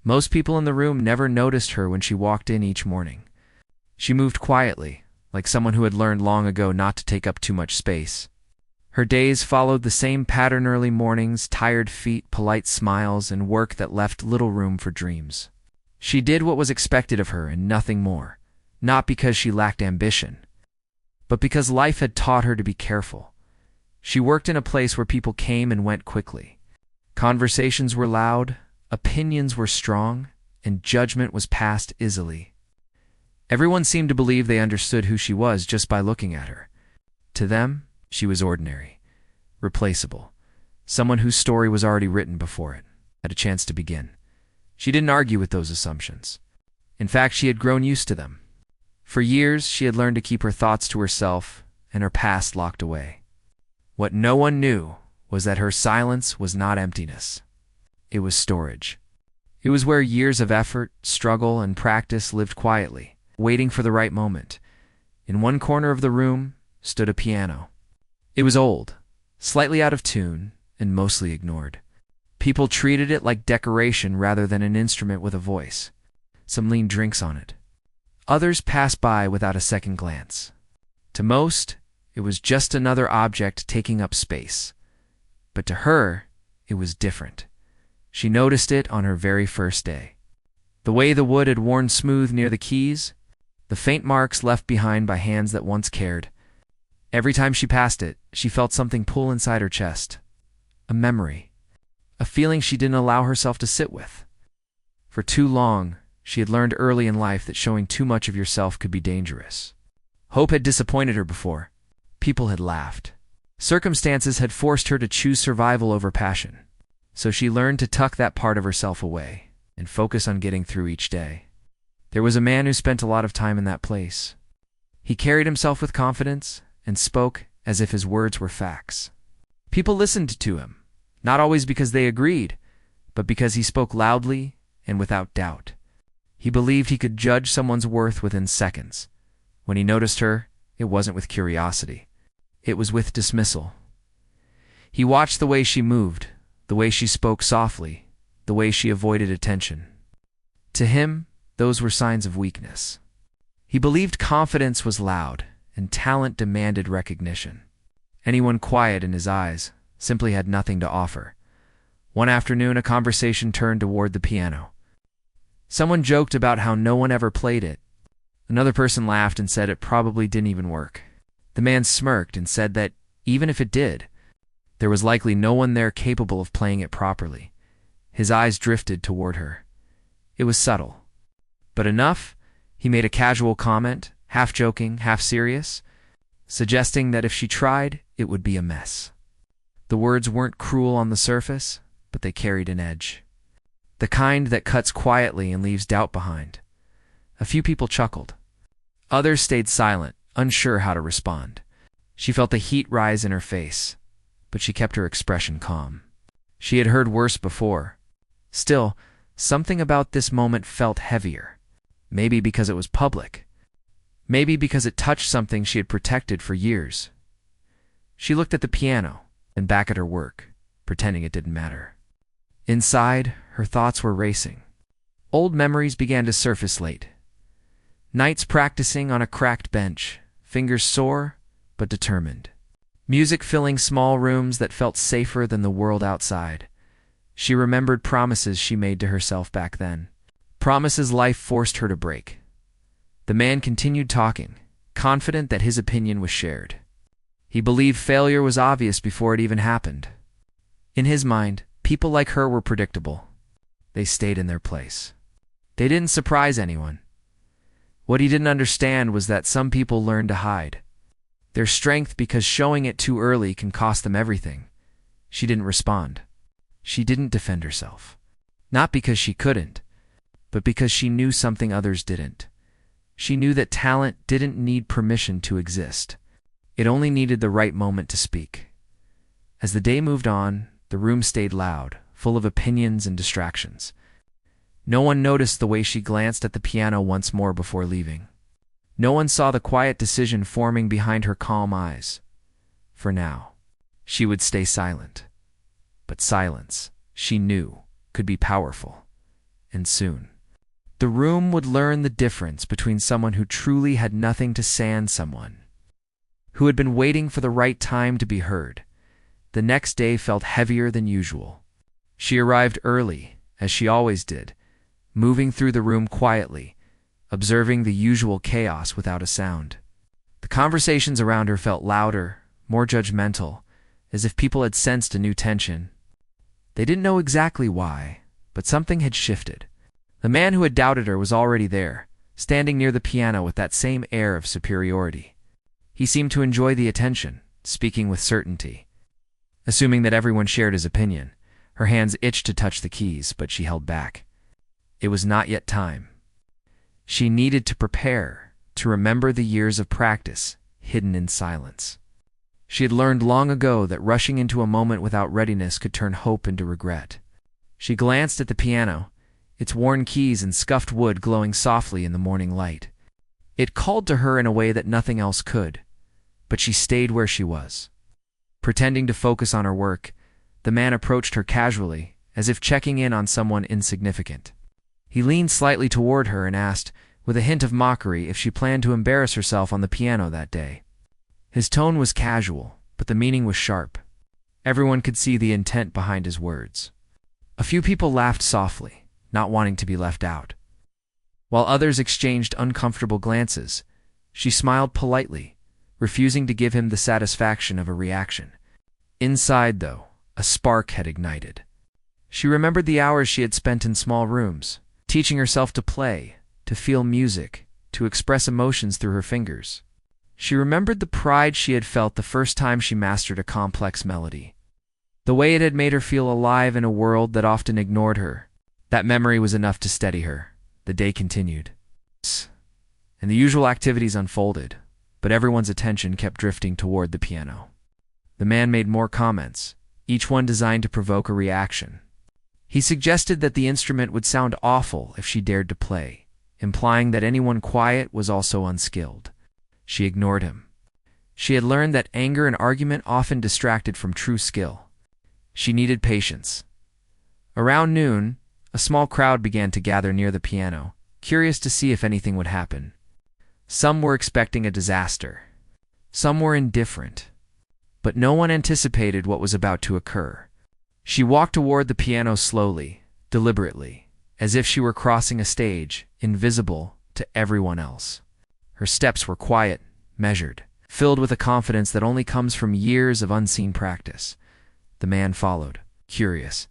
Most people in the room never noticed her when she walked in each morning. She moved quietly, like someone who had learned long ago not to take up too much space. Her days followed the same pattern: early mornings, tired feet, polite smiles, and work that left little room for dreams. She did what was expected of her and nothing more, not because she lacked ambition, but because life had taught her to be careful. She worked in a place where people came and went quickly. Conversations were loud, opinions were strong, and judgment was passed easily. Everyone seemed to believe they understood who she was just by looking at her. To them, she was ordinary, replaceable, someone whose story was already written before it had a chance to begin. She didn't argue with those assumptions. In fact, she had grown used to them. For years, she had learned to keep her thoughts to herself and her past locked away. What no one knew was that her silence was not emptiness. It was storage. It was where years of effort, struggle, and practice lived quietly, waiting for the right moment. In one corner of the room stood a piano. It was old, slightly out of tune, and mostly ignored. People treated it like decoration rather than an instrument with a voice. Some leaned drinks on it. Others passed by without a second glance. To most, it was just another object taking up space. But to her, it was different. She noticed it on her very first day. The way the wood had worn smooth near the keys, the faint marks left behind by hands that once cared. Every time she passed it, she felt something pull inside her chest. A memory. A feeling she didn't allow herself to sit with. For too long, she had learned early in life that showing too much of yourself could be dangerous. Hope had disappointed her before. People had laughed. Circumstances had forced her to choose survival over passion. So she learned to tuck that part of herself away and focus on getting through each day. There was a man who spent a lot of time in that place. He carried himself with confidence and spoke as if his words were facts. People listened to him, not always because they agreed, but because he spoke loudly and without doubt. He believed he could judge someone's worth within seconds. When he noticed her, it wasn't with curiosity. It was with dismissal. He watched the way she moved, the way she spoke softly, the way she avoided attention. To him, those were signs of weakness. He believed confidence was loud, and talent demanded recognition. Anyone quiet in his eyes simply had nothing to offer. One afternoon, a conversation turned toward the piano. Someone joked about how no one ever played it. Another person laughed and said it probably didn't even work. The man smirked and said that, even if it did, there was likely no one there capable of playing it properly. His eyes drifted toward her. It was subtle, but enough. He made a casual comment, half joking, half serious, suggesting that if she tried, it would be a mess. The words weren't cruel on the surface, but they carried an edge. The kind that cuts quietly and leaves doubt behind. A few people chuckled. Others stayed silent, unsure how to respond. She felt the heat rise in her face, but she kept her expression calm. She had heard worse before. Still, something about this moment felt heavier. Maybe because it was public. Maybe because it touched something she had protected for years. She looked at the piano and back at her work, pretending it didn't matter. Inside, her thoughts were racing. Old memories began to surface late. Nights practicing on a cracked bench, fingers sore but determined. Music filling small rooms that felt safer than the world outside. She remembered promises she made to herself back then. Promises life forced her to break. The man continued talking, confident that his opinion was shared. He believed failure was obvious before it even happened. In his mind, people like her were predictable. They stayed in their place. They didn't surprise anyone. What he didn't understand was that some people learn to hide their strength because showing it too early can cost them everything. She didn't respond. She didn't defend herself. Not because she couldn't, but because she knew something others didn't. She knew that talent didn't need permission to exist. It only needed the right moment to speak. As the day moved on, the room stayed loud, full of opinions and distractions. No one noticed the way she glanced at the piano once more before leaving. No one saw the quiet decision forming behind her calm eyes. For now, she would stay silent. But silence, she knew, could be powerful. and soon. The room would learn the difference between someone who truly had nothing to say and someone who had been waiting for the right time to be heard. The next day felt heavier than usual. She arrived early, as she always did, moving through the room quietly, observing the usual chaos without a sound. The conversations around her felt louder, more judgmental, as if people had sensed a new tension. They didn't know exactly why, but something had shifted. The man who had doubted her was already there, standing near the piano with that same air of superiority. He seemed to enjoy the attention, speaking with certainty. Assuming that everyone shared his opinion, her hands itched to touch the keys, but she held back. It was not yet time. She needed to prepare, to remember the years of practice, hidden in silence. She had learned long ago that rushing into a moment without readiness could turn hope into regret. She glanced at the piano, its worn keys and scuffed wood glowing softly in the morning light. It called to her in a way that nothing else could, but she stayed where she was. Pretending to focus on her work, the man approached her casually, as if checking in on someone insignificant. He leaned slightly toward her and asked, with a hint of mockery, if she planned to embarrass herself on the piano that day. His tone was casual, but the meaning was sharp. Everyone could see the intent behind his words. A few people laughed softly, not wanting to be left out. While others exchanged uncomfortable glances, she smiled politely, refusing to give him the satisfaction of a reaction. Inside, though, a spark had ignited. She remembered the hours she had spent in small rooms, teaching herself to play, to feel music, to express emotions through her fingers. She remembered the pride she had felt the first time she mastered a complex melody. The way it had made her feel alive in a world that often ignored her. That memory was enough to steady her. The day continued, and the usual activities unfolded, but everyone's attention kept drifting toward the piano. The man made more comments, each one designed to provoke a reaction. He suggested that the instrument would sound awful if she dared to play, implying that anyone quiet was also unskilled. She ignored him. She had learned that anger and argument often distracted from true skill. She needed patience. Around noon, a small crowd began to gather near the piano, curious to see if anything would happen. Some were expecting a disaster. Some were indifferent. But no one anticipated what was about to occur. She walked toward the piano slowly, deliberately, as if she were crossing a stage, invisible to everyone else. Her steps were quiet, measured, filled with a confidence that only comes from years of unseen practice. The man followed, curious,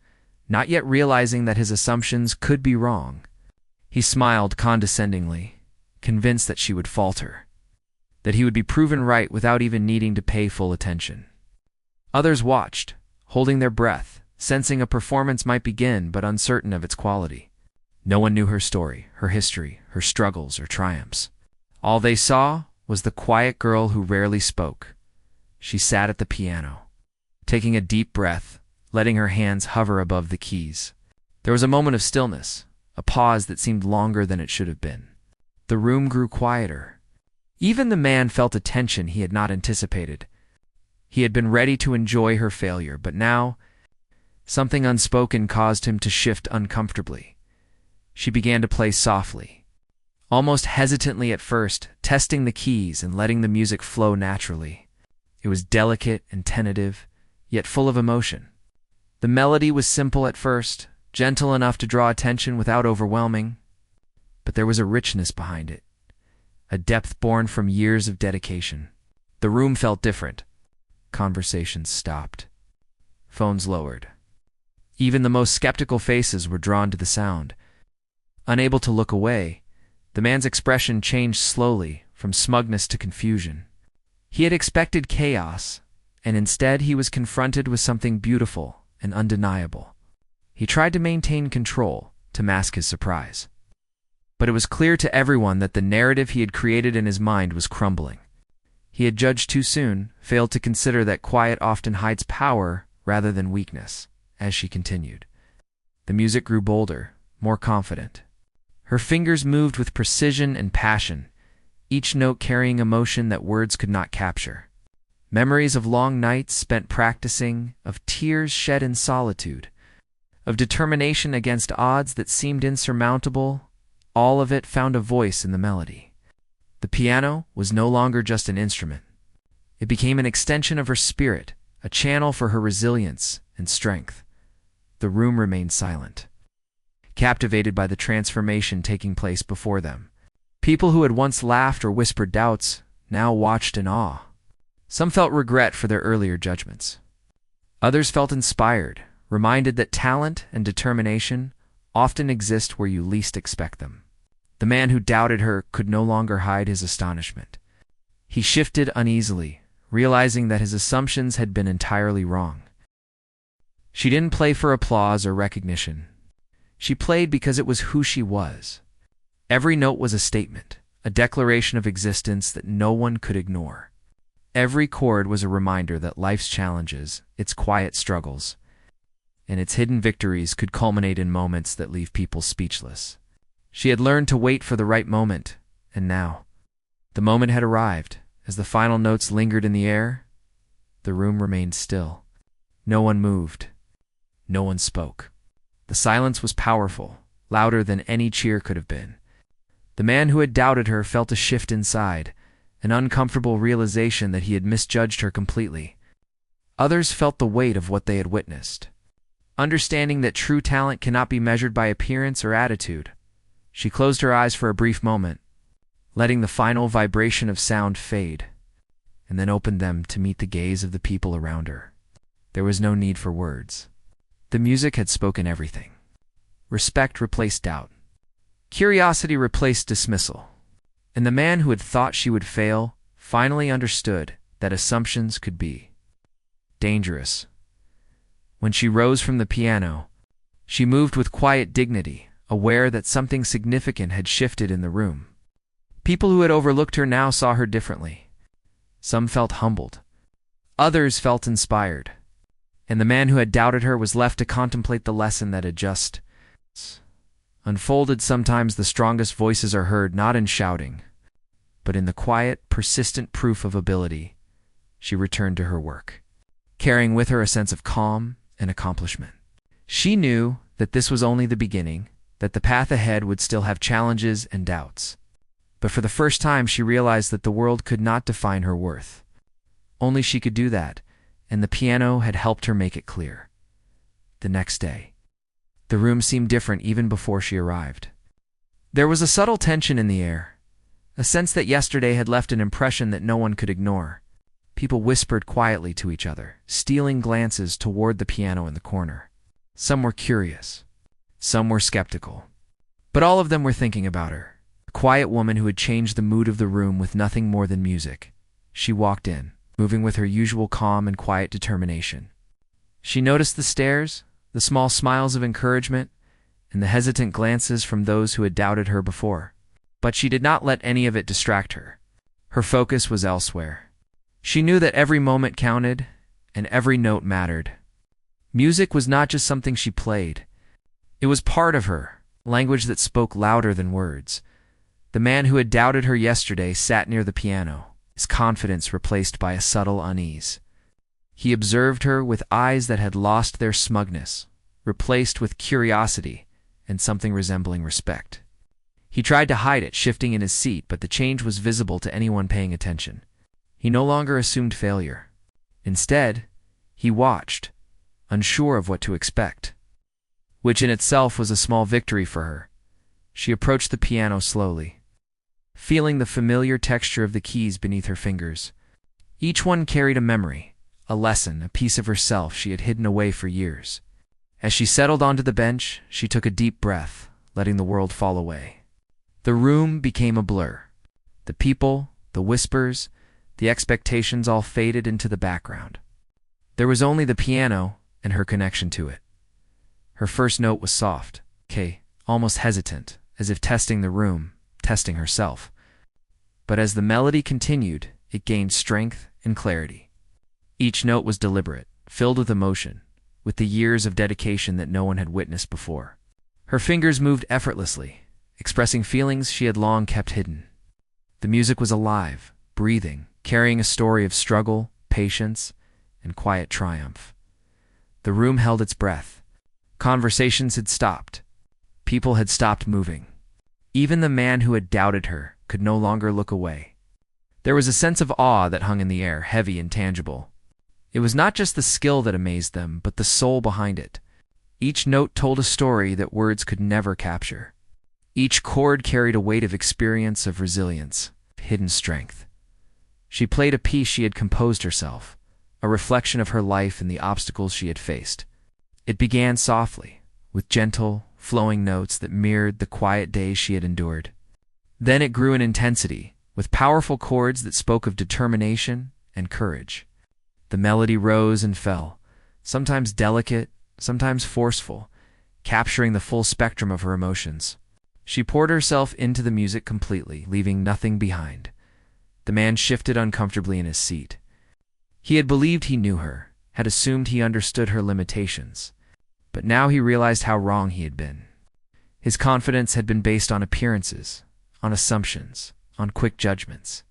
not yet realizing that his assumptions could be wrong. He smiled condescendingly, convinced that she would falter, that he would be proven right without even needing to pay full attention. Others watched, holding their breath, sensing a performance might begin but uncertain of its quality. No one knew her story, her history, her struggles or triumphs. All they saw was the quiet girl who rarely spoke. She sat at the piano, taking a deep breath, letting her hands hover above the keys. There was a moment of stillness, a pause that seemed longer than it should have been. The room grew quieter. Even the man felt a tension he had not anticipated. He had been ready to enjoy her failure, but now, something unspoken caused him to shift uncomfortably. She began to play softly, almost hesitantly at first, testing the keys and letting the music flow naturally. It was delicate and tentative, yet full of emotion. The melody was simple at first, gentle enough to draw attention without overwhelming, but there was a richness behind it, a depth born from years of dedication. The room felt different. Conversations stopped. Phones lowered. Even the most skeptical faces were drawn to the sound. Unable to look away, the man's expression changed slowly from smugness to confusion. He had expected chaos, and instead he was confronted with something beautiful and undeniable. He tried to maintain control, to mask his surprise. But it was clear to everyone that the narrative he had created in his mind was crumbling. He had judged too soon, failed to consider that quiet often hides power rather than weakness. As she continued, the music grew bolder, more confident. Her fingers moved with precision and passion, each note carrying emotion that words could not capture. Memories of long nights spent practicing, of tears shed in solitude, of determination against odds that seemed insurmountable. All of it found a voice in the melody. The piano was no longer just an instrument. It became an extension of her spirit, a channel for her resilience and strength. The room remained silent, captivated by the transformation taking place before them. People who had once laughed or whispered doubts now watched in awe. Some felt regret for their earlier judgments. Others felt inspired, reminded that talent and determination often exist where you least expect them. The man who doubted her could no longer hide his astonishment. He shifted uneasily, realizing that his assumptions had been entirely wrong. She didn't play for applause or recognition. She played because it was who she was. Every note was a statement, a declaration of existence that no one could ignore. Every chord was a reminder that life's challenges, its quiet struggles, and its hidden victories could culminate in moments that leave people speechless. She had learned to wait for the right moment, and now, the moment had arrived. As the final notes lingered in the air, the room remained still. No one moved. No one spoke. The silence was powerful, louder than any cheer could have been. The man who had doubted her felt a shift inside, an uncomfortable realization that he had misjudged her completely. Others felt the weight of what they had witnessed. Understanding that true talent cannot be measured by appearance or attitude, she closed her eyes for a brief moment, letting the final vibration of sound fade, and then opened them to meet the gaze of the people around her. There was no need for words. The music had spoken everything. Respect replaced doubt. Curiosity replaced dismissal. And the man who had thought she would fail finally understood that assumptions could be dangerous. When she rose from the piano, she moved with quiet dignity, aware that something significant had shifted in the room. People who had overlooked her now saw her differently. Some felt humbled. Others felt inspired. And the man who had doubted her was left to contemplate the lesson that had just unfolded. Sometimes the strongest voices are heard not in shouting, but in the quiet, persistent proof of ability. She returned to her work, carrying with her a sense of calm and accomplishment. She knew that this was only the beginning, that the path ahead would still have challenges and doubts. But for the first time, she realized that the world could not define her worth. Only she could do that, and the piano had helped her make it clear. The next day, the room seemed different even before she arrived. There was a subtle tension in the air, a sense that yesterday had left an impression that no one could ignore. People whispered quietly to each other, stealing glances toward the piano in the corner. Some were curious, some were skeptical, but all of them were thinking about her. A quiet woman who had changed the mood of the room with nothing more than music. She walked in, moving with her usual calm and quiet determination. She noticed the stares, the small smiles of encouragement, and the hesitant glances from those who had doubted her before. But she did not let any of it distract her. Her focus was elsewhere. She knew that every moment counted, and every note mattered. Music was not just something she played. It was part of her, language that spoke louder than words. The man who had doubted her yesterday sat near the piano, his confidence replaced by a subtle unease. He observed her with eyes that had lost their smugness, replaced with curiosity and something resembling respect. He tried to hide it, shifting in his seat, but the change was visible to anyone paying attention. He no longer assumed failure. Instead, he watched, unsure of what to expect, which in itself was a small victory for her. She approached the piano slowly, feeling the familiar texture of the keys beneath her fingers. Each one carried a memory, a lesson, a piece of herself she had hidden away for years. As she settled onto the bench, she took a deep breath, letting the world fall away. The room became a blur. The people, the whispers, the expectations all faded into the background. There was only the piano and her connection to it. Her first note was soft, almost hesitant, as if testing the room, testing herself. But as the melody continued, it gained strength and clarity. Each note was deliberate, filled with emotion, with the years of dedication that no one had witnessed before. Her fingers moved effortlessly, expressing feelings she had long kept hidden. The music was alive, breathing, carrying a story of struggle, patience, and quiet triumph. The room held its breath, Conversations had stopped. People had stopped moving. Even the man who had doubted her could no longer look away. There was a sense of awe that hung in the air, heavy and tangible. It was not just the skill that amazed them, but the soul behind it. Each note told a story that words could never capture. Each chord carried a weight of experience, of resilience, hidden strength. She played a piece she had composed herself, a reflection of her life and the obstacles she had faced. It began softly, with gentle, flowing notes that mirrored the quiet days she had endured. Then it grew in intensity, with powerful chords that spoke of determination and courage. The melody rose and fell, sometimes delicate, sometimes forceful, capturing the full spectrum of her emotions. She poured herself into the music completely, leaving nothing behind. The man shifted uncomfortably in his seat. He had believed he knew her, had assumed he understood her limitations. But now he realized how wrong he had been. His confidence had been based on appearances, on assumptions, on quick judgments.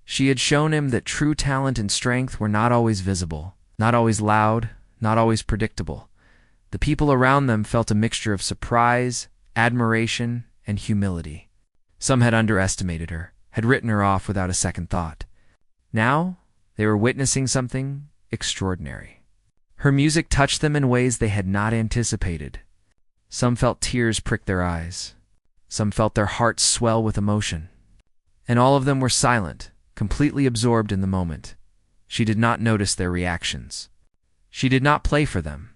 She had shown him that true talent and strength were not always visible, not always loud, not always predictable. The people around them felt a mixture of surprise, admiration, and humility. Some had underestimated her, had written her off without a second thought. Now, they were witnessing something extraordinary. Her music touched them in ways they had not anticipated. Some felt tears prick their eyes. Some felt their hearts swell with emotion. And all of them were silent, completely absorbed in the moment. She did not notice their reactions. She did not play for them.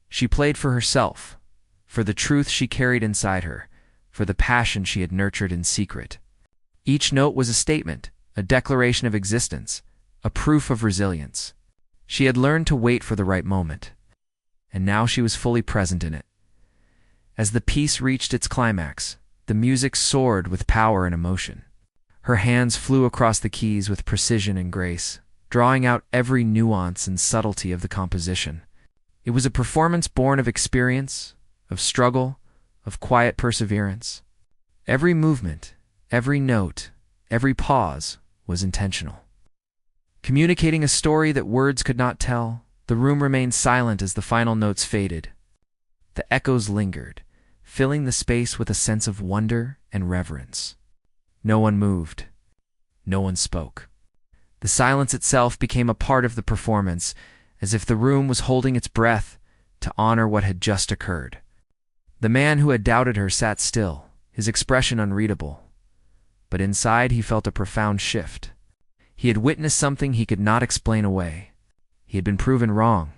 She played for herself, for the truth she carried inside her, for the passion she had nurtured in secret. Each note was a statement, a declaration of existence, a proof of resilience. She had learned to wait for the right moment, and now she was fully present in it. As the piece reached its climax, the music soared with power and emotion. Her hands flew across the keys with precision and grace, drawing out every nuance and subtlety of the composition. It was a performance born of experience, of struggle, of quiet perseverance. Every movement, every note, every pause was intentional. Communicating a story that words could not tell, the room remained silent as the final notes faded. The echoes lingered, filling the space with a sense of wonder and reverence. No one moved. No one spoke. The silence itself became a part of the performance, as if the room was holding its breath to honor what had just occurred. The man who had doubted her sat still, his expression unreadable. But inside he felt a profound shift. He had witnessed something he could not explain away. He had been proven wrong,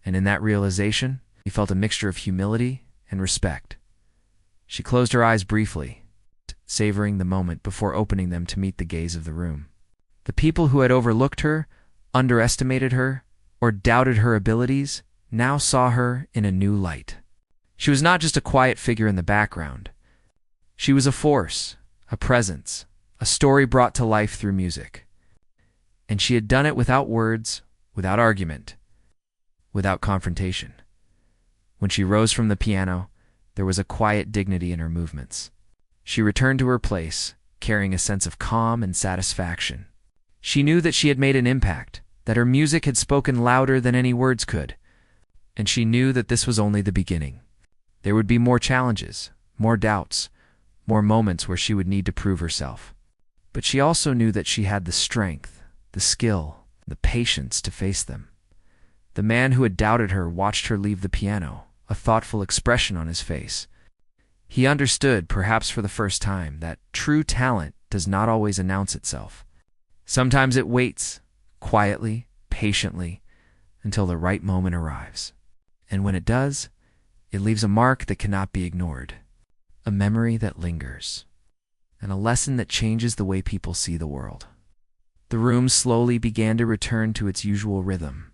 and in that realization, he felt a mixture of humility and respect. She closed her eyes briefly, savoring the moment before opening them to meet the gaze of the room. The people who had overlooked her, underestimated her, or doubted her abilities now saw her in a new light. She was not just a quiet figure in the background. She was a force, a presence, a story brought to life through music. And she had done it without words, without argument, without confrontation. When she rose from the piano, there was a quiet dignity in her movements. She returned to her place, carrying a sense of calm and satisfaction. She knew that she had made an impact, that her music had spoken louder than any words could. And she knew that this was only the beginning. There would be more challenges, more doubts, more moments where she would need to prove herself. But she also knew that she had the strength, the skill, the patience to face them. The man who had doubted her watched her leave the piano, a thoughtful expression on his face. He understood, perhaps for the first time, that true talent does not always announce itself. Sometimes it waits, quietly, patiently, until the right moment arrives. And when it does, it leaves a mark that cannot be ignored, a memory that lingers, and a lesson that changes the way people see the world. The room slowly began to return to its usual rhythm,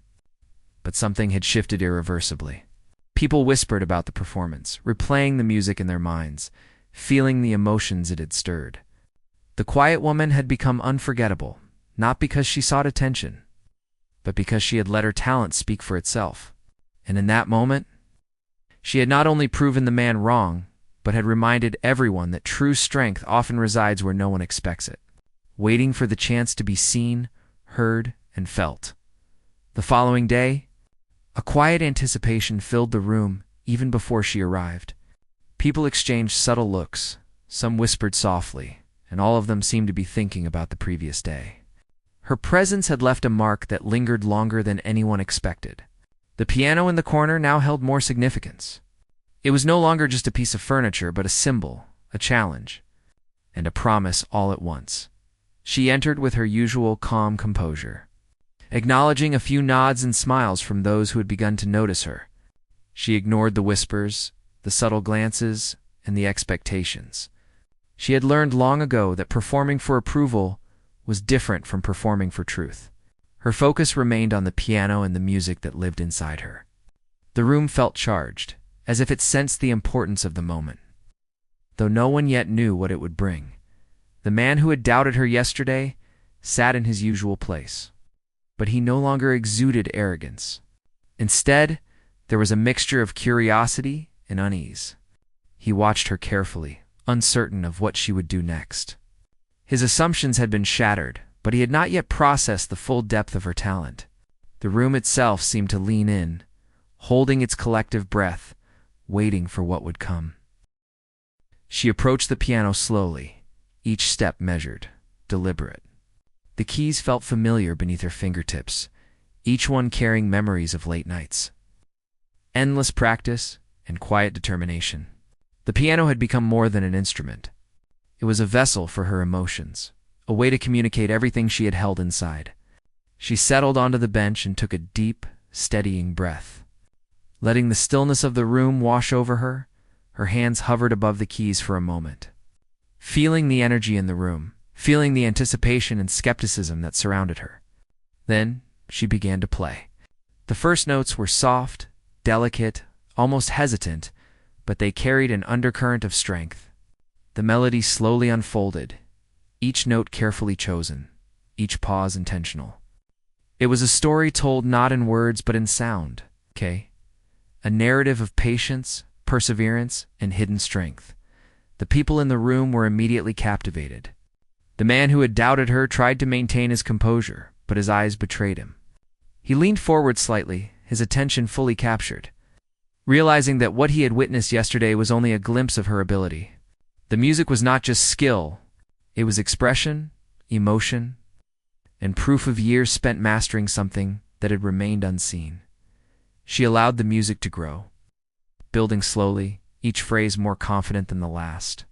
but something had shifted irreversibly. People whispered about the performance, replaying the music in their minds, feeling the emotions it had stirred. The quiet woman had become unforgettable, not because she sought attention, but because she had let her talent speak for itself. And in that moment, she had not only proven the man wrong, but had reminded everyone that true strength often resides where no one expects it, waiting for the chance to be seen, heard, and felt. The following day, a quiet anticipation filled the room, even before she arrived. People exchanged subtle looks, some whispered softly, and all of them seemed to be thinking about the previous day. Her presence had left a mark that lingered longer than anyone expected. The piano in the corner now held more significance. It was no longer just a piece of furniture, but a symbol, a challenge, and a promise all at once. She entered with her usual calm composure, acknowledging a few nods and smiles from those who had begun to notice her. She ignored the whispers, the subtle glances, and the expectations. She had learned long ago that performing for approval was different from performing for truth. Her focus remained on the piano and the music that lived inside her. The room felt charged, as if it sensed the importance of the moment, though no one yet knew what it would bring. The man who had doubted her yesterday sat in his usual place, but he no longer exuded arrogance. Instead, there was a mixture of curiosity and unease. He watched her carefully, uncertain of what she would do next. His assumptions had been shattered, but he had not yet processed the full depth of her talent. The room itself seemed to lean in, holding its collective breath, waiting for what would come. She approached the piano slowly, each step measured, deliberate. The keys felt familiar beneath her fingertips, each one carrying memories of late nights, endless practice, and quiet determination. The piano had become more than an instrument. It was a vessel for her emotions, a way to communicate everything she had held inside. She settled onto the bench and took a deep, steadying breath. Letting the stillness of the room wash over her, her hands hovered above the keys for a moment. Feeling the energy in the room, feeling the anticipation and skepticism that surrounded her. Then she began to play. The first notes were soft, delicate, almost hesitant, but they carried an undercurrent of strength. The melody slowly unfolded, each note carefully chosen, each pause intentional. It was a story told not in words but in sound, a narrative of patience, perseverance, and hidden strength. The people in the room were immediately captivated. The man who had doubted her tried to maintain his composure, but his eyes betrayed him. He leaned forward slightly, his attention fully captured, realizing that what he had witnessed yesterday was only a glimpse of her ability. The music was not just skill, it was expression, emotion, and proof of years spent mastering something that had remained unseen. She allowed the music to grow, building slowly, each phrase more confident than the last.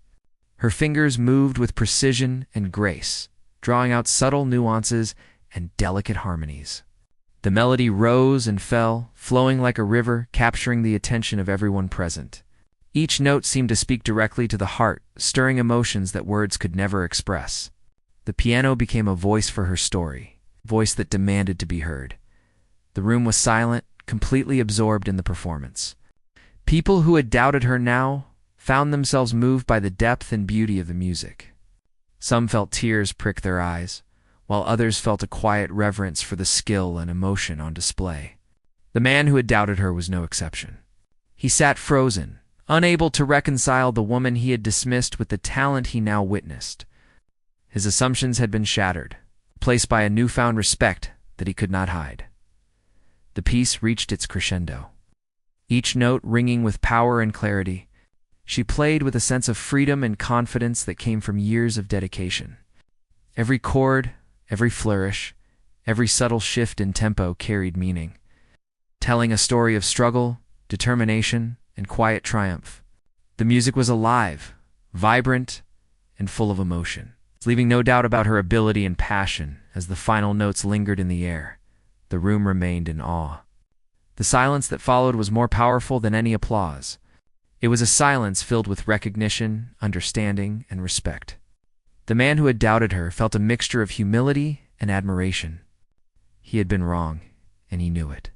Her fingers moved with precision and grace, drawing out subtle nuances and delicate harmonies. The melody rose and fell, flowing like a river, capturing the attention of everyone present. Each note seemed to speak directly to the heart, stirring emotions that words could never express. The piano became a voice for her story, a voice that demanded to be heard. The room was silent, completely absorbed in the performance. People who had doubted her now found themselves moved by the depth and beauty of the music. Some felt tears prick their eyes, while others felt a quiet reverence for the skill and emotion on display. The man who had doubted her was no exception. He sat frozen, unable to reconcile the woman he had dismissed with the talent he now witnessed. His assumptions had been shattered, replaced by a newfound respect that he could not hide. The piece reached its crescendo, each note ringing with power and clarity. She played with a sense of freedom and confidence that came from years of dedication. Every chord, every flourish, every subtle shift in tempo carried meaning, telling a story of struggle, determination, and quiet triumph. The music was alive, vibrant, and full of emotion, leaving no doubt about her ability and passion. As the final notes lingered in the air, the room remained in awe. The silence that followed was more powerful than any applause. It was a silence filled with recognition, understanding, and respect. The man who had doubted her felt a mixture of humility and admiration. He had been wrong, and he knew it.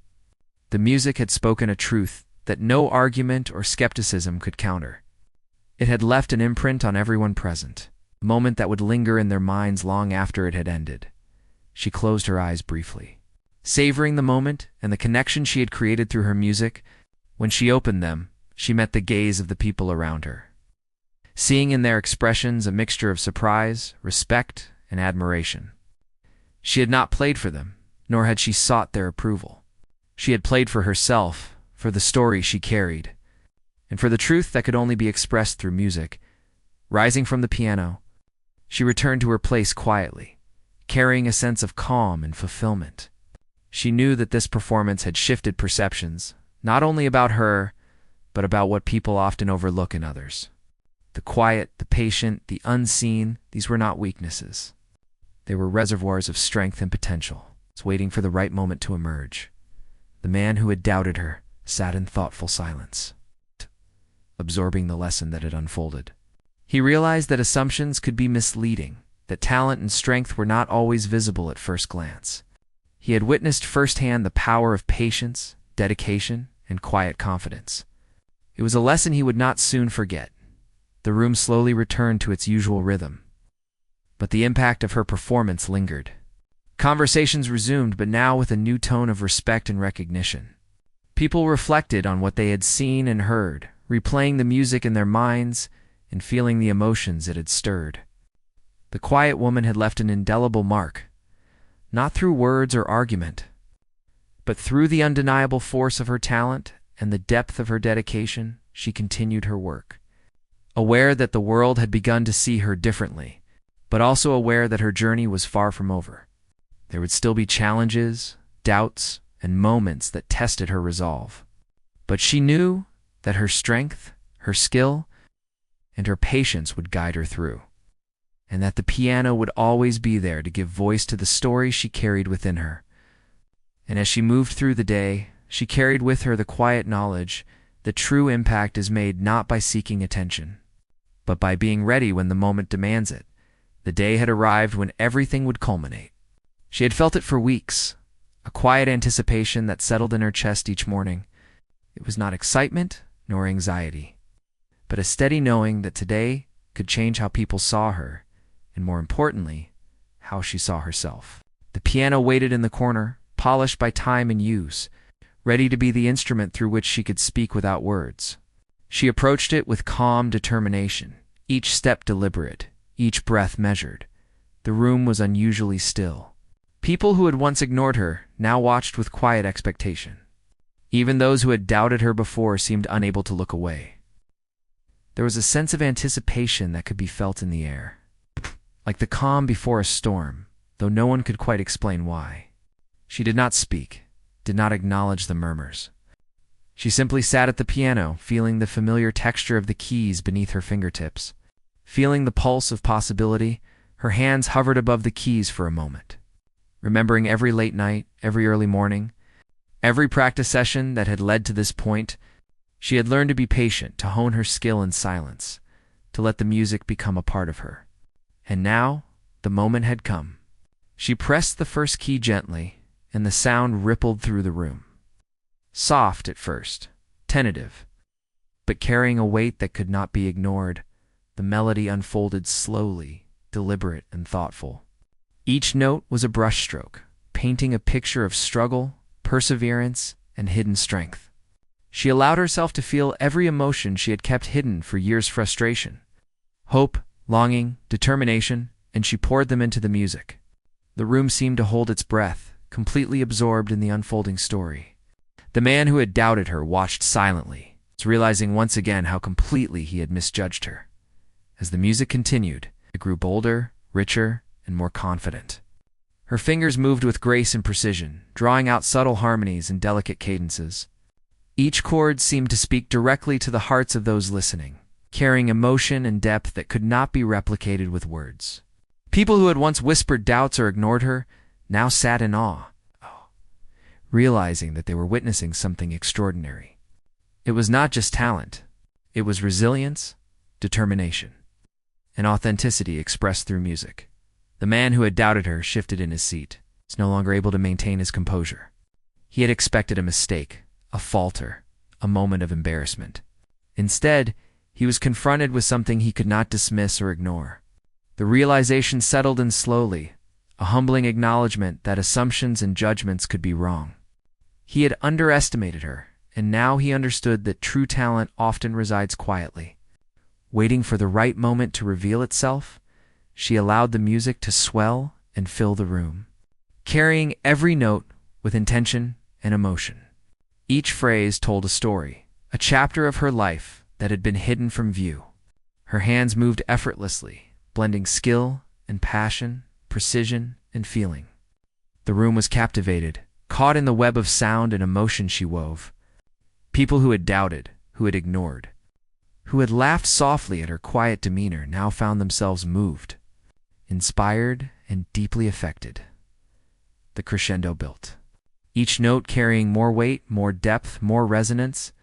The music had spoken a truth that no argument or skepticism could counter. It had left an imprint on everyone present, a moment that would linger in their minds long after it had ended. She closed her eyes briefly, savoring the moment and the connection she had created through her music. When she opened them, she met the gaze of the people around her, seeing in their expressions a mixture of surprise, respect, and admiration. She had not played for them, nor had she sought their approval. She had played for herself, for the story she carried, and for the truth that could only be expressed through music. Rising from the piano, she returned to her place quietly, carrying a sense of calm and fulfillment. She knew that this performance had shifted perceptions, not only about her, but about what people often overlook in others. The quiet, the patient, the unseen, these were not weaknesses. They were reservoirs of strength and potential, waiting for the right moment to emerge. The man who had doubted her sat in thoughtful silence, absorbing the lesson that had unfolded. He realized that assumptions could be misleading, that talent and strength were not always visible at first glance. He had witnessed firsthand the power of patience, dedication, and quiet confidence. It was a lesson he would not soon forget. The room slowly returned to its usual rhythm, but the impact of her performance lingered. Conversations resumed, but now with a new tone of respect and recognition. People reflected on what they had seen and heard, replaying the music in their minds and feeling the emotions it had stirred. The quiet woman had left an indelible mark, not through words or argument, but through the undeniable force of her talent and the depth of her dedication. She continued her work, aware that the world had begun to see her differently, but also aware that her journey was far from over. There would still be challenges, doubts, and moments that tested her resolve. But she knew that her strength, her skill, and her patience would guide her through, and that the piano would always be there to give voice to the story she carried within her. And as she moved through the day, she carried with her the quiet knowledge that true impact is made not by seeking attention, but by being ready when the moment demands it. The day had arrived when everything would culminate. She had felt it for weeks, a quiet anticipation that settled in her chest each morning. It was not excitement nor anxiety, but a steady knowing that today could change how people saw her, and more importantly, how she saw herself. The piano waited in the corner, polished by time and use, ready to be the instrument through which she could speak without words. She approached it with calm determination, each step deliberate, each breath measured. The room was unusually still. People who had once ignored her now watched with quiet expectation. Even those who had doubted her before seemed unable to look away. There was a sense of anticipation that could be felt in the air, like the calm before a storm, though no one could quite explain why. She did not speak, did not acknowledge the murmurs. She simply sat at the piano, feeling the familiar texture of the keys beneath her fingertips. Feeling the pulse of possibility, her hands hovered above the keys for a moment. Remembering every late night, every early morning, every practice session that had led to this point, she had learned to be patient, to hone her skill in silence, to let the music become a part of her. And now, the moment had come. She pressed the first key gently, and the sound rippled through the room. Soft at first, tentative, but carrying a weight that could not be ignored, the melody unfolded slowly, deliberate and thoughtful. Each note was a brushstroke, painting a picture of struggle, perseverance, and hidden strength. She allowed herself to feel every emotion she had kept hidden for years: frustration, hope, longing, determination, and she poured them into the music. The room seemed to hold its breath, completely absorbed in the unfolding story. The man who had doubted her watched silently, realizing once again how completely he had misjudged her. As the music continued, it grew bolder, richer, and more confident. Her fingers moved with grace and precision, drawing out subtle harmonies and delicate cadences. Each chord seemed to speak directly to the hearts of those listening, carrying emotion and depth that could not be replicated with words. People who had once whispered doubts or ignored her now sat in awe, realizing that they were witnessing something extraordinary. It was not just talent. It was resilience, determination, and authenticity expressed through music. The man who had doubted her shifted in his seat, was no longer able to maintain his composure. He had expected a mistake, a falter, a moment of embarrassment. Instead, he was confronted with something he could not dismiss or ignore. The realization settled in slowly, a humbling acknowledgement that assumptions and judgments could be wrong. He had underestimated her, and now he understood that true talent often resides quietly. Waiting for the right moment to reveal itself, she allowed the music to swell and fill the room, carrying every note with intention and emotion. Each phrase told a story, a chapter of her life, that had been hidden from view. Her hands moved effortlessly, blending skill and passion, precision and feeling. The room was captivated, caught in the web of sound and emotion she wove. People who had doubted, who had ignored, who had laughed softly at her quiet demeanor now found themselves moved, inspired, and deeply affected. The crescendo built, each note carrying more weight, more depth, more resonance.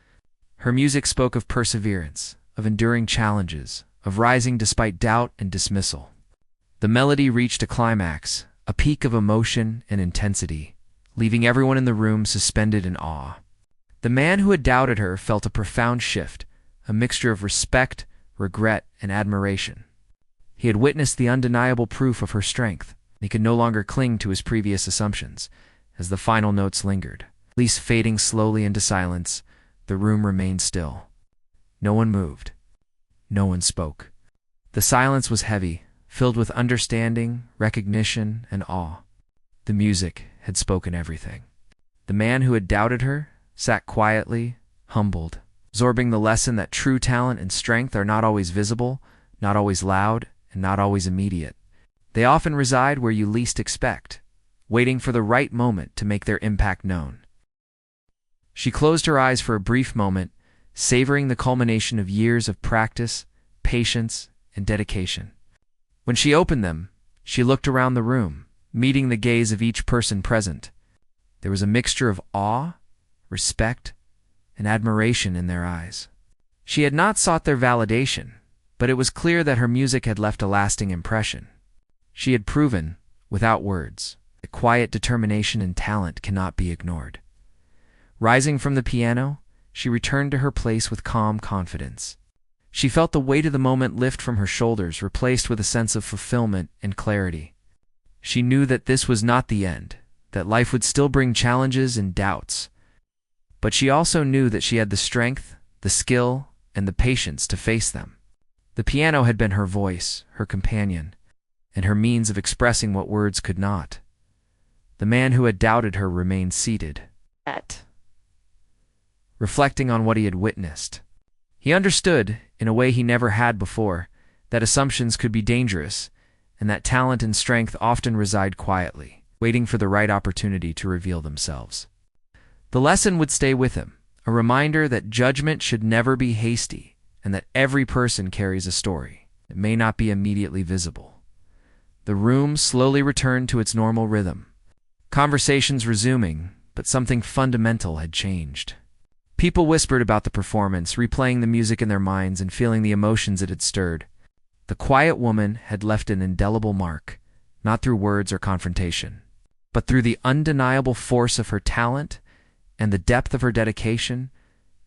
Her music spoke of perseverance, of enduring challenges, of rising despite doubt and dismissal. The melody reached a climax, a peak of emotion and intensity, leaving everyone in the room suspended in awe. The man who had doubted her felt a profound shift, a mixture of respect, regret, and admiration. He had witnessed the undeniable proof of her strength. He could no longer cling to his previous assumptions. As the final notes lingered, at least fading slowly into silence, the room remained still. No one moved. No one spoke. The silence was heavy, filled with understanding, recognition, and awe. The music had spoken everything. The man who had doubted her sat quietly, humbled, absorbing the lesson that true talent and strength are not always visible, not always loud, and not always immediate. They often reside where you least expect, waiting for the right moment to make their impact known. She closed her eyes for a brief moment, savoring the culmination of years of practice, patience, and dedication. When she opened them, she looked around the room, meeting the gaze of each person present. There was a mixture of awe, respect, and admiration in their eyes. She had not sought their validation, but it was clear that her music had left a lasting impression. She had proven, without words, that quiet determination and talent cannot be ignored. Rising from the piano, she returned to her place with calm confidence. She felt the weight of the moment lift from her shoulders, replaced with a sense of fulfillment and clarity. She knew that this was not the end, that life would still bring challenges and doubts. But she also knew that she had the strength, the skill, and the patience to face them. The piano had been her voice, her companion, and her means of expressing what words could not. The man who had doubted her remained seated, reflecting on what he had witnessed. He understood, in a way he never had before, that assumptions could be dangerous, and that talent and strength often reside quietly, waiting for the right opportunity to reveal themselves. The lesson would stay with him, a reminder that judgment should never be hasty, and that every person carries a story. It may not be immediately visible. The room slowly returned to its normal rhythm. Conversations resuming, but something fundamental had changed. People whispered about the performance, replaying the music in their minds and feeling the emotions it had stirred. The quiet woman had left an indelible mark, not through words or confrontation, but through the undeniable force of her talent and the depth of her dedication.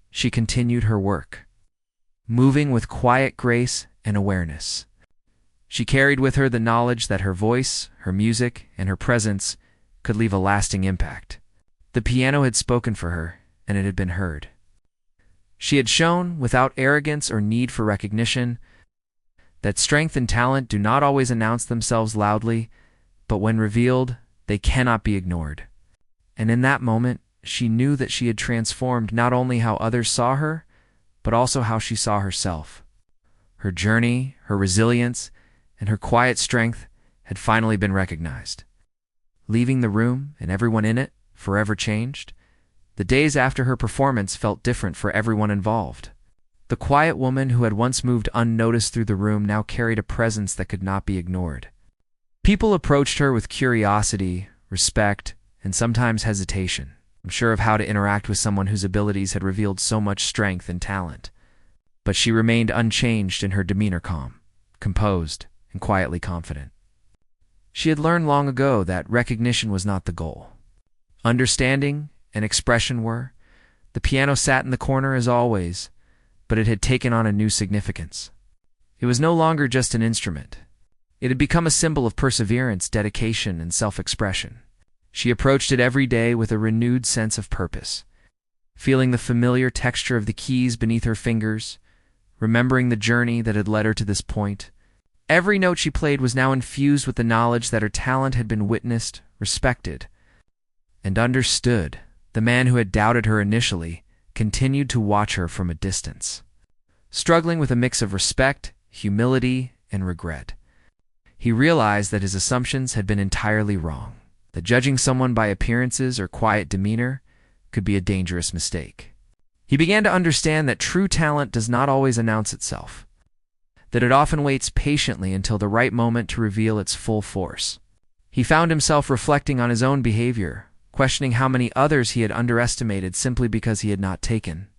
She continued her work, moving with quiet grace and awareness. She carried with her the knowledge that her voice, her music, and her presence could leave a lasting impact. The piano had spoken for her, and it had been heard. She had shown, without arrogance or need for recognition, that strength and talent do not always announce themselves loudly, but when revealed, they cannot be ignored. And in that moment, she knew that she had transformed not only how others saw her, but also how she saw herself. Her journey, her resilience, and her quiet strength had finally been recognized. Leaving the room and everyone in it forever changed, the days after her performance felt different for everyone involved. The quiet woman who had once moved unnoticed through the room now carried a presence that could not be ignored. People approached her with curiosity, respect, and sometimes hesitation, unsure of how to interact with someone whose abilities had revealed so much strength and talent. But she remained unchanged in her demeanor, calm, composed, and quietly confident. She had learned long ago that recognition was not the goal. Understanding and expression were. The piano sat in the corner as always, but it had taken on a new significance. It was no longer just an instrument. It had become a symbol of perseverance, dedication, and self-expression. She approached it every day with a renewed sense of purpose, feeling the familiar texture of the keys beneath her fingers, remembering the journey that had led her to this point. Every note she played was now infused with the knowledge that her talent had been witnessed, respected, and understood. The man who had doubted her initially continued to watch her from a distance. struggling with a mix of respect, humility, and regret. He realized that his assumptions had been entirely wrong, that judging someone by appearances or quiet demeanor could be a dangerous mistake. He began to understand that true talent does not always announce itself, that it often waits patiently until the right moment to reveal its full force. He found himself reflecting on his own behavior, questioning how many others he had underestimated simply because he had not taken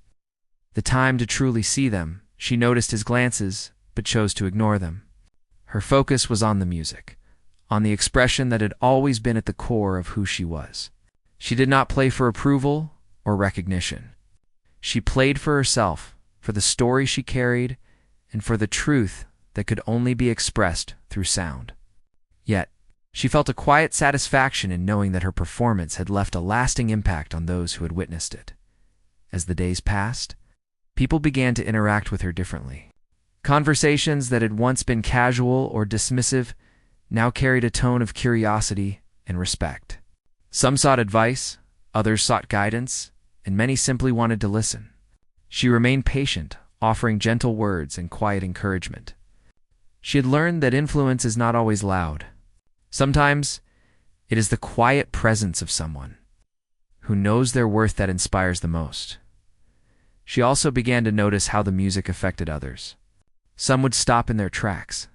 the time to truly see them. She noticed his glances, but chose to ignore them. Her focus was on the music, on the expression that had always been at the core of who she was. She did not play for approval or recognition. She played for herself, for the story she carried, and for the truth that could only be expressed through sound. Yet, she felt a quiet satisfaction in knowing that her performance had left a lasting impact on those who had witnessed it. As the days passed, people began to interact with her differently. Conversations that had once been casual or dismissive now carried a tone of curiosity and respect. Some sought advice, others sought guidance, and many simply wanted to listen. She remained patient, offering gentle words and quiet encouragement. She had learned that influence is not always loud. Sometimes, it is the quiet presence of someone who knows their worth that inspires the most. She also began to notice how the music affected others. Some would stop in their tracks,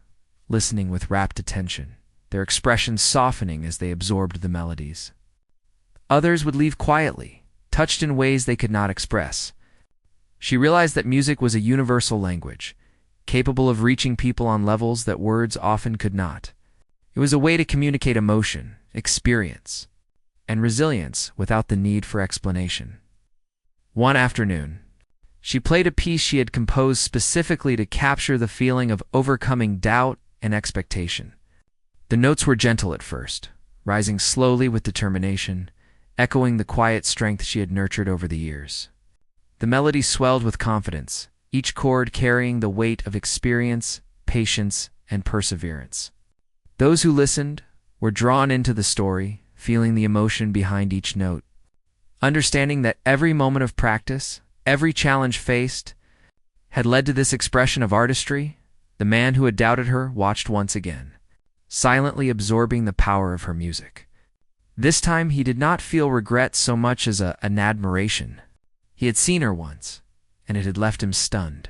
listening with rapt attention, their expressions softening as they absorbed the melodies. Others would leave quietly, touched in ways they could not express. She realized that music was a universal language, capable of reaching people on levels that words often could not. It was a way to communicate emotion, experience, and resilience without the need for explanation. One afternoon, she played a piece she had composed specifically to capture the feeling of overcoming doubt and expectation. The notes were gentle at first, rising slowly with determination, echoing the quiet strength she had nurtured over the years. The melody swelled with confidence, each chord carrying the weight of experience, patience, and perseverance. Those who listened were drawn into the story, feeling the emotion behind each note, understanding that every moment of practice, every challenge faced, had led to this expression of artistry. The man who had doubted her watched once again, silently absorbing the power of her music. This time he did not feel regret so much as an admiration. He had seen her once, and it had left him stunned.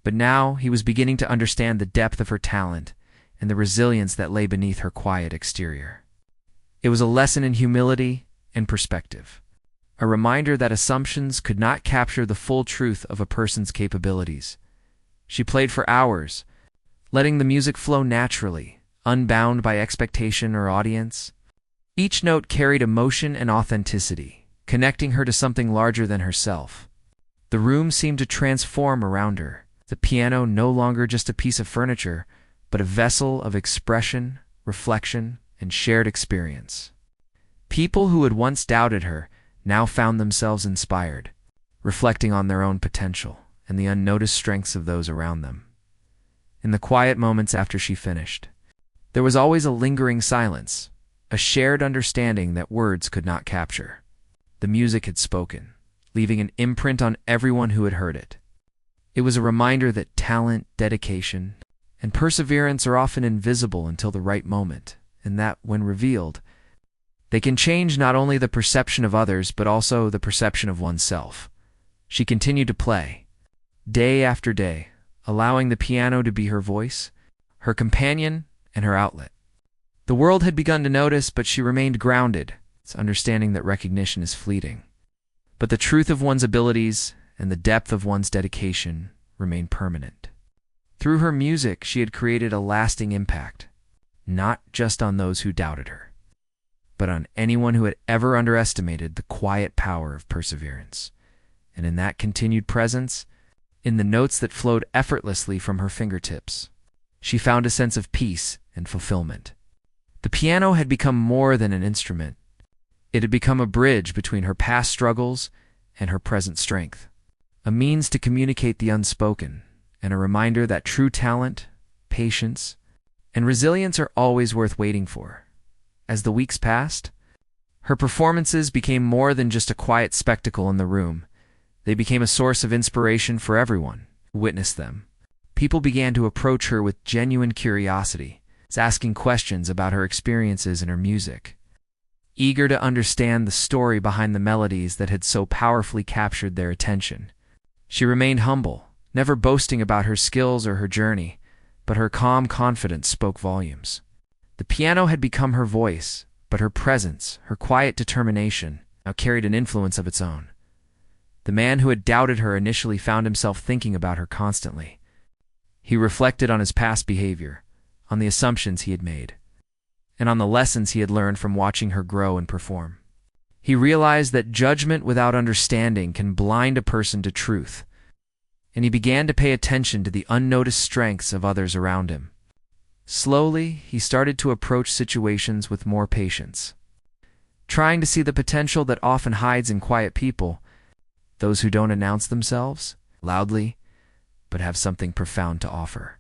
But now he was beginning to understand the depth of her talent and the resilience that lay beneath her quiet exterior. It was a lesson in humility and perspective, a reminder that assumptions could not capture the full truth of a person's capabilities. She played for hours, letting the music flow naturally, unbound by expectation or audience. Each note carried emotion and authenticity, connecting her to something larger than herself. The room seemed to transform around her, the piano no longer just a piece of furniture, but a vessel of expression, reflection, and shared experience. People who had once doubted her now found themselves inspired, reflecting on their own potential and the unnoticed strengths of those around them. In the quiet moments after she finished, there was always a lingering silence, a shared understanding that words could not capture. The music had spoken, leaving an imprint on everyone who had heard it. It was a reminder that talent, dedication, and perseverance are often invisible until the right moment, and that, when revealed, they can change not only the perception of others but also the perception of oneself. She continued to play, day after day, allowing the piano to be her voice, her companion, and her outlet. The world had begun to notice, but she remained grounded, understanding that recognition is fleeting. But the truth of one's abilities and the depth of one's dedication remain permanent. Through her music, she had created a lasting impact, not just on those who doubted her, but on anyone who had ever underestimated the quiet power of perseverance. And in that continued presence, in the notes that flowed effortlessly from her fingertips, she found a sense of peace and fulfillment. The piano had become more than an instrument. It had become a bridge between her past struggles and her present strength, a means to communicate the unspoken, and a reminder that true talent, patience, and resilience are always worth waiting for. As the weeks passed, her performances became more than just a quiet spectacle in the room. They became a source of inspiration for everyone, witnessed them. People began to approach her with genuine curiosity, asking questions about her experiences and her music, eager to understand the story behind the melodies that had so powerfully captured their attention. She remained humble, never boasting about her skills or her journey, but her calm confidence spoke volumes. The piano had become her voice, but her presence, her quiet determination, now carried an influence of its own. The man who had doubted her initially found himself thinking about her constantly. He reflected on his past behavior, on the assumptions he had made, and on the lessons he had learned from watching her grow and perform. He realized that judgment without understanding can blind a person to truth, and he began to pay attention to the unnoticed strengths of others around him. Slowly, he started to approach situations with more patience, trying to see the potential that often hides in quiet people, those who don't announce themselves loudly, but have something profound to offer.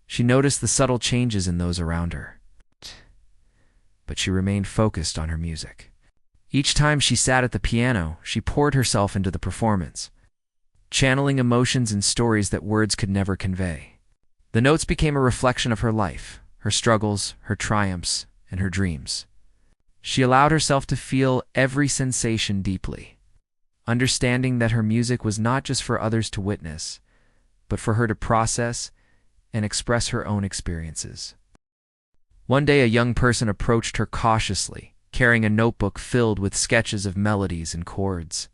She noticed the subtle changes in those around her, but she remained focused on her music. Each time she sat at the piano, she poured herself into the performance, channeling emotions and stories that words could never convey. The notes became a reflection of her life, her struggles, her triumphs, and her dreams. She allowed herself to feel every sensation deeply, understanding that her music was not just for others to witness, but for her to process and express her own experiences. One day, a young person approached her cautiously, carrying a notebook filled with sketches of melodies and chords.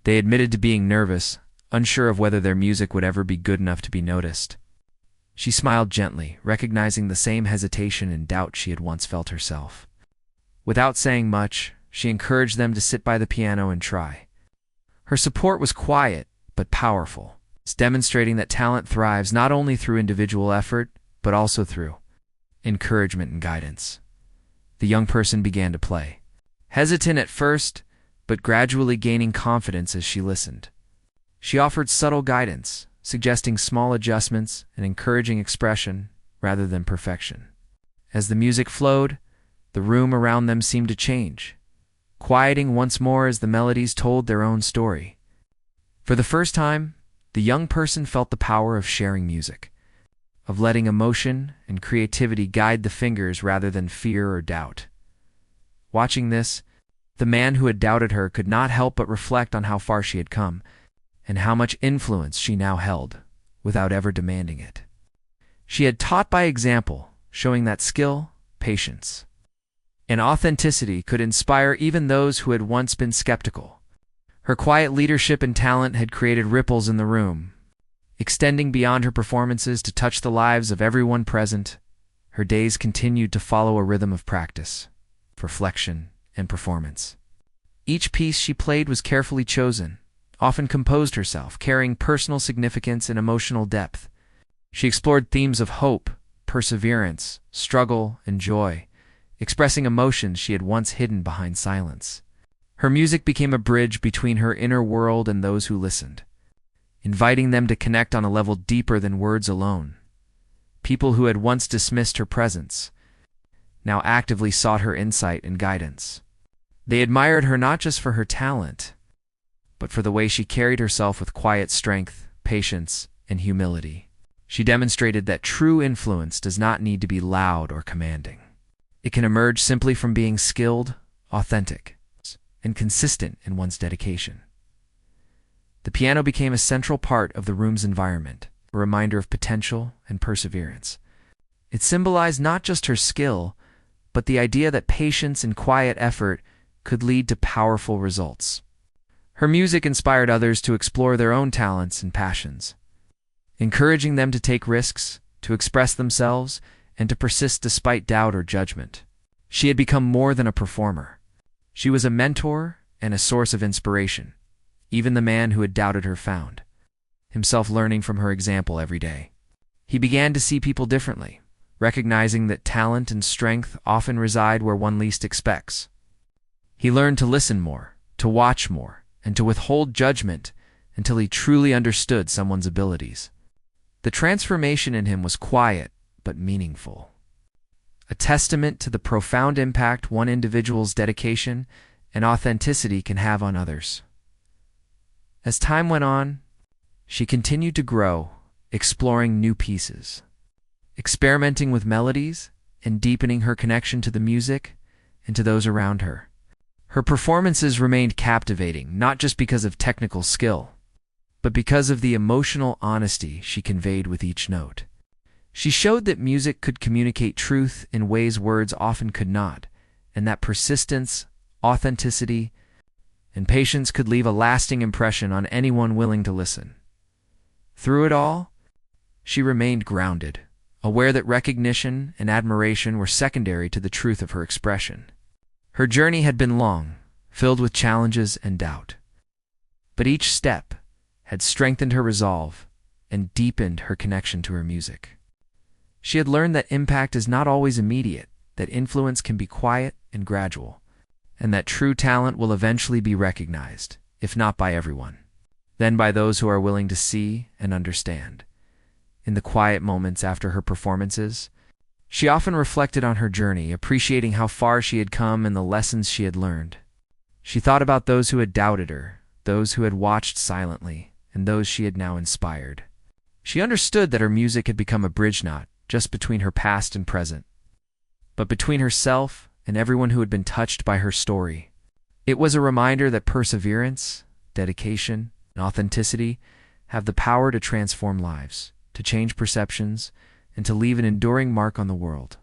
They admitted to being nervous, unsure of whether their music would ever be good enough to be noticed. She smiled gently, recognizing the same hesitation and doubt she had once felt herself. Without saying much, she encouraged them to sit by the piano and try. Her support was quiet, but powerful, demonstrating that talent thrives not only through individual effort, but also through encouragement and guidance. The young person began to play, hesitant at first, but gradually gaining confidence as she listened. She offered subtle guidance, suggesting small adjustments and encouraging expression rather than perfection. As the music flowed, the room around them seemed to change, quieting once more as the melodies told their own story. For the first time, the young person felt the power of sharing music, of letting emotion and creativity guide the fingers rather than fear or doubt. Watching this, the man who had doubted her could not help but reflect on how far she had come, and how much influence she now held, without ever demanding it. She had taught by example, showing that skill, patience, and authenticity could inspire even those who had once been skeptical. Her quiet leadership and talent had created ripples in the room, extending beyond her performances to touch the lives of everyone present. Her days continued to follow a rhythm of practice, reflection, and performance. Each piece she played was carefully chosen, often composed herself, carrying personal significance and emotional depth. She explored themes of hope, perseverance, struggle, and joy, expressing emotions she had once hidden behind silence. Her music became a bridge between her inner world and those who listened, inviting them to connect on a level deeper than words alone. People who had once dismissed her presence now actively sought her insight and guidance. They admired her not just for her talent, but for the way she carried herself with quiet strength, patience, and humility. She demonstrated that true influence does not need to be loud or commanding. It can emerge simply from being skilled, authentic, and consistent in one's dedication. The piano became a central part of the room's environment, a reminder of potential and perseverance. It symbolized not just her skill, but the idea that patience and quiet effort could lead to powerful results. Her music inspired others to explore their own talents and passions, encouraging them to take risks, to express themselves, and to persist despite doubt or judgment. She had become more than a performer. She was a mentor and a source of inspiration. Even the man who had doubted her found himself learning from her example every day. He began to see people differently, recognizing that talent and strength often reside where one least expects. He learned to listen more, to watch more, and to withhold judgment until he truly understood someone's abilities. The transformation in him was quiet but meaningful, a testament to the profound impact one individual's dedication and authenticity can have on others. As time went on, She continued to grow, exploring new pieces, experimenting with melodies, and deepening her connection to the music and to those around her. Her performances remained captivating, not just because of technical skill, but because of the emotional honesty she conveyed with each note. She showed that music could communicate truth in ways words often could not, and that persistence, authenticity, and patience could leave a lasting impression on anyone willing to listen. Through it all, she remained grounded, aware that recognition and admiration were secondary to the truth of her expression. Her journey had been long, filled with challenges and doubt. But each step had strengthened her resolve and deepened her connection to her music. She had learned that impact is not always immediate, that influence can be quiet and gradual, and that true talent will eventually be recognized, if not by everyone, then by those who are willing to see and understand. In the quiet moments after her performances, she often reflected on her journey, appreciating how far she had come and the lessons she had learned. She thought about those who had doubted her, those who had watched silently, and those she had now inspired. She understood that her music had become a bridge not just between her past and present, but between herself and everyone who had been touched by her story. It was a reminder that perseverance, dedication, and authenticity have the power to transform lives, to change perceptions, and to leave an enduring mark on the world.